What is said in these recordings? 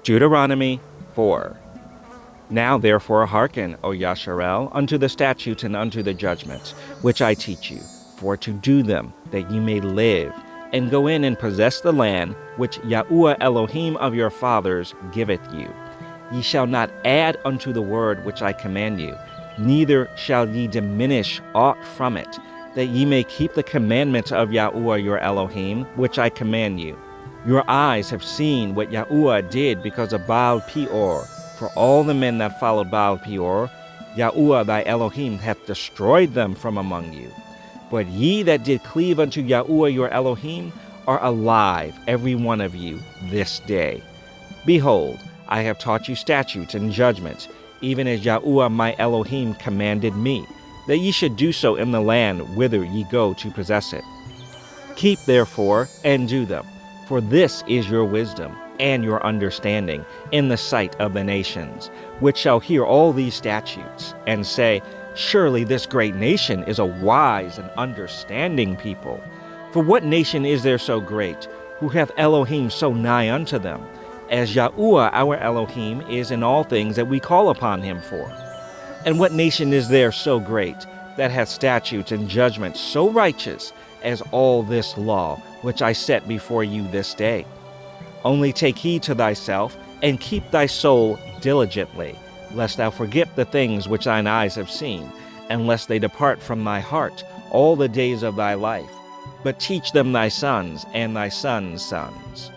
Deuteronomy 4. Now therefore hearken, O Yasharel, unto the statutes and unto the judgments, which I teach you, for to do them, that ye may live, and go in and possess the land which Yahuwah Elohim of your fathers giveth you. Ye shall not add unto the word which I command you, neither shall ye diminish aught from it, that ye may keep the commandments of Yahuwah your Elohim, which I command you. Your eyes have seen what Yahuwah did because of Baal Peor. For all the men that followed Baal Peor, Yahuwah thy Elohim hath destroyed them from among you. But ye that did cleave unto Yahuwah your Elohim are alive, every one of you, this day. Behold, I have taught you statutes and judgments, even as Yahuwah my Elohim commanded me, that ye should do so in the land whither ye go to possess it. Keep therefore and do them, for this is your wisdom and your understanding in the sight of the nations, which shall hear all these statutes, and say, Surely this great nation is a wise and understanding people. For what nation is there so great, who hath Elohim so nigh unto them, as Yahuwah our Elohim is in all things that we call upon him for? And what nation is there so great, that hath statutes and judgments so righteous as all this law, which I set before you this day? Only take heed to thyself, and keep thy soul diligently, lest thou forget the things which thine eyes have seen, and lest they depart from thy heart all the days of thy life. But teach them thy sons and thy sons' sons.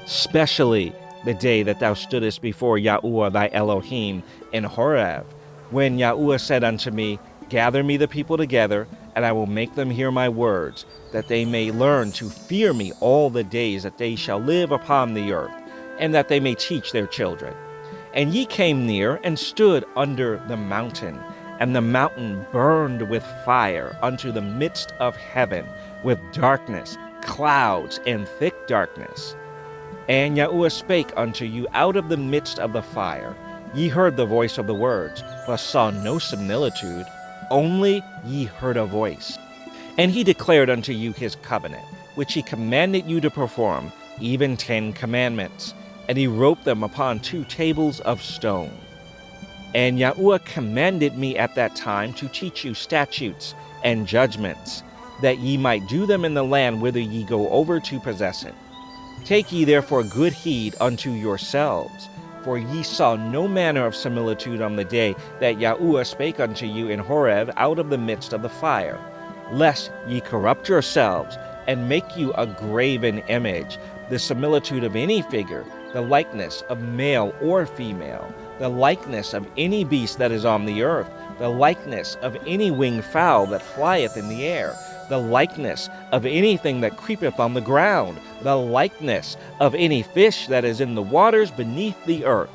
Specially the day that thou stoodest before Yahuwah thy Elohim in Horeb, when Yahuwah said unto me, Gather me the people together, and I will make them hear my words, that they may learn to fear me all the days that they shall live upon the earth, and that they may teach their children. And ye came near and stood under the mountain, and the mountain burned with fire unto the midst of heaven, with darkness, clouds, and thick darkness. And Yahuwah spake unto you out of the midst of the fire. Ye heard the voice of the words, but saw no similitude, only ye heard a voice. And he declared unto you his covenant, which he commanded you to perform, even 10 commandments. And he wrote them upon 2 tables of stone. And Yahuwah commanded me at that time to teach you statutes and judgments, that ye might do them in the land whither ye go over to possess it. Take ye therefore good heed unto yourselves, for ye saw no manner of similitude on the day that Yahuwah spake unto you in Horeb out of the midst of the fire, lest ye corrupt yourselves, and make you a graven image, the similitude of any figure, the likeness of male or female, the likeness of any beast that is on the earth, the likeness of any winged fowl that flieth in the air, the likeness of anything that creepeth on the ground, the likeness of any fish that is in the waters beneath the earth.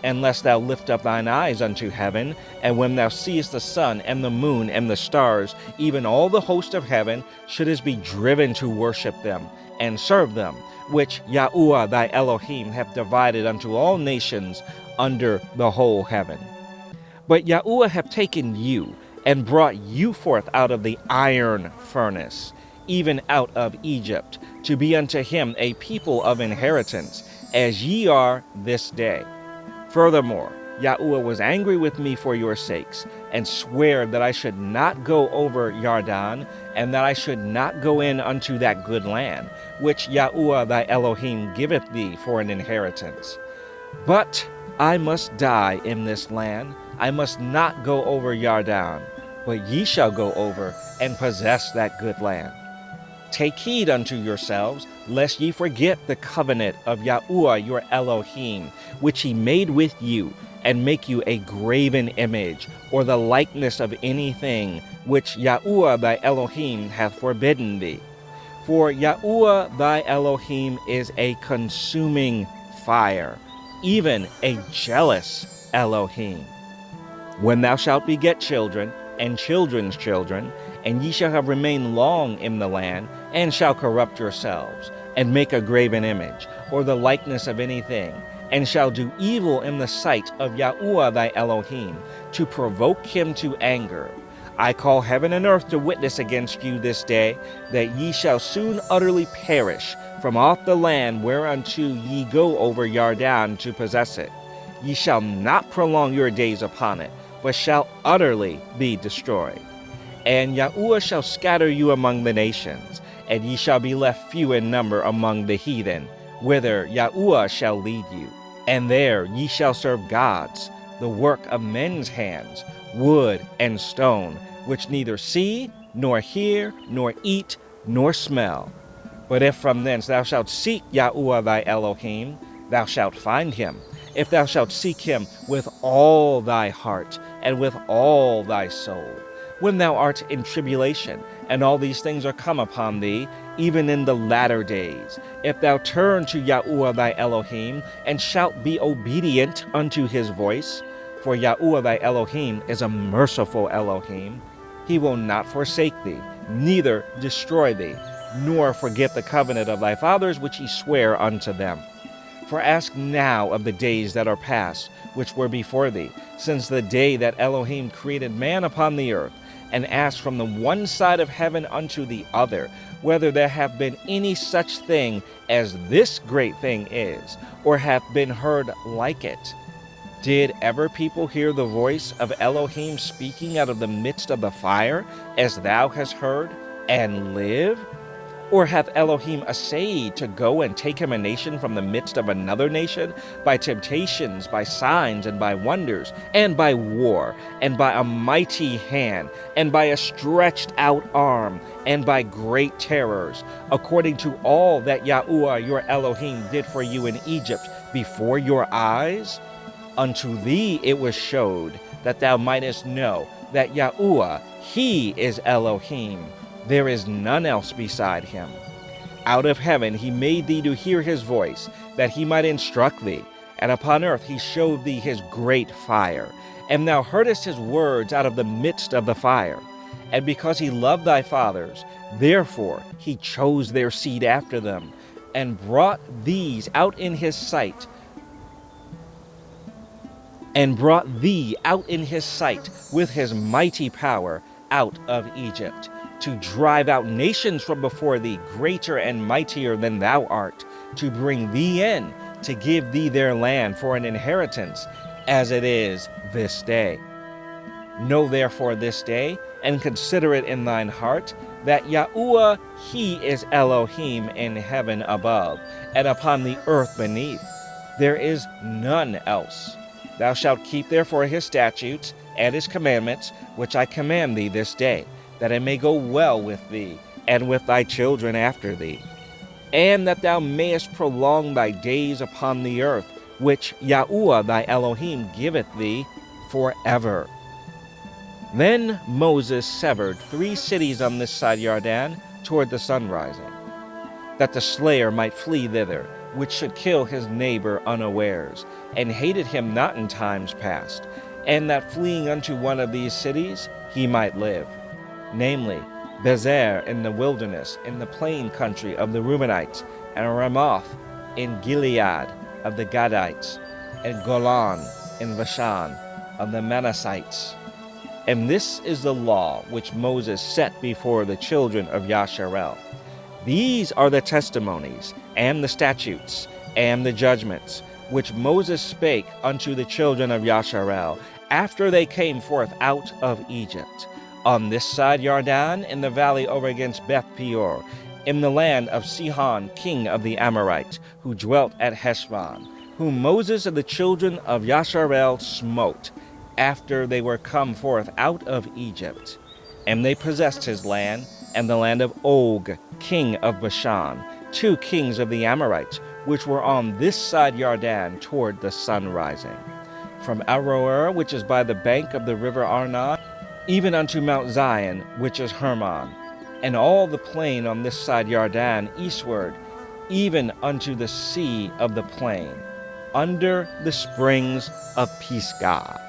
Unless thou lift up thine eyes unto heaven, and when thou seest the sun and the moon and the stars, even all the host of heaven, shouldest be driven to worship them and serve them, which Yahuwah thy Elohim hath divided unto all nations under the whole heaven. But Yahuwah hath taken you, and brought you forth out of the iron furnace, even out of Egypt, to be unto him a people of inheritance, as ye are this day. Furthermore, Yahuwah was angry with me for your sakes, and sware that I should not go over Yarden, and that I should not go in unto that good land, which Yahuwah thy Elohim giveth thee for an inheritance. But I must die in this land, I must not go over Yarden, but ye shall go over and possess that good land. Take heed unto yourselves, lest ye forget the covenant of Yahuwah your Elohim, which he made with you, and make you a graven image, or the likeness of anything which Yahuwah thy Elohim hath forbidden thee. For Yahuwah thy Elohim is a consuming fire, even a jealous Elohim. When thou shalt beget children, and children's children, and ye shall have remained long in the land, and shall corrupt yourselves, and make a graven image, or the likeness of anything, and shall do evil in the sight of Yahuwah thy Elohim, to provoke him to anger. I call heaven and earth to witness against you this day, that ye shall soon utterly perish from off the land whereunto ye go over Yarden to possess it. Ye shall not prolong your days upon it, but shall utterly be destroyed. And Yahuwah shall scatter you among the nations, and ye shall be left few in number among the heathen, whither Yahuwah shall lead you. And there ye shall serve gods, the work of men's hands, wood and stone, which neither see, nor hear, nor eat, nor smell. But if from thence thou shalt seek Yahuwah thy Elohim, thou shalt find him, if thou shalt seek him with all thy heart and with all thy soul. When thou art in tribulation, and all these things are come upon thee, even in the latter days, if thou turn to Yahuwah thy Elohim, and shalt be obedient unto his voice, for Yahuwah thy Elohim is a merciful Elohim, he will not forsake thee, neither destroy thee, nor forget the covenant of thy fathers which he sware unto them. For ask now of the days that are past, which were before thee, since the day that Elohim created man upon the earth, and ask from the one side of heaven unto the other, whether there have been any such thing as this great thing is, or have been heard like it. Did ever people hear the voice of Elohim speaking out of the midst of the fire, as thou hast heard, and live? Or hath Elohim essayed to go and take him a nation from the midst of another nation, by temptations, by signs, and by wonders, and by war, and by a mighty hand, and by a stretched out arm, and by great terrors, according to all that Yahuwah your Elohim did for you in Egypt before your eyes? Unto thee it was showed, that thou mightest know that Yahuwah, he is Elohim. There is none else beside him. Out of heaven he made thee to hear his voice, that he might instruct thee. And upon earth he showed thee his great fire. And thou heardest his words out of the midst of the fire. And because he loved thy fathers, therefore he chose their seed after them, and brought these out in his sight, with his mighty power out of Egypt, to drive out nations from before thee, greater and mightier than thou art, to bring thee in, to give thee their land for an inheritance, as it is this day. Know therefore this day, and consider it in thine heart, that Yahuwah, he is Elohim in heaven above, and upon the earth beneath. There is none else. Thou shalt keep therefore his statutes and his commandments, which I command thee this day, that it may go well with thee, and with thy children after thee, and that thou mayest prolong thy days upon the earth, which Yahuwah thy Elohim giveth thee forever. Then Moses severed 3 cities on this side Yarden toward the sun rising, that the slayer might flee thither, which should kill his neighbor unawares, and hated him not in times past, and that fleeing unto one of these cities he might live, namely Bezer in the wilderness, in the plain country of the Reubenites, and Ramoth in Gilead of the Gadites, and Golan in Bashan of the Manassites. And this is the law which Moses set before the children of Yasharel. These are the testimonies, and the statutes, and the judgments, which Moses spake unto the children of Yasharel, after they came forth out of Egypt, on this side Yarden, in the valley over against Beth Peor, in the land of Sihon, king of the Amorites, who dwelt at Heshbon, whom Moses and the children of Yasharel smote, after they were come forth out of Egypt. And they possessed his land, and the land of Og, king of Bashan, 2 kings of the Amorites, which were on this side Yarden toward the sun rising, from Aroer, which is by the bank of the river Arnon, even unto Mount Zion, which is Hermon, and all the plain on this side Yarden eastward, even unto the sea of the plain, under the springs of Pisgah.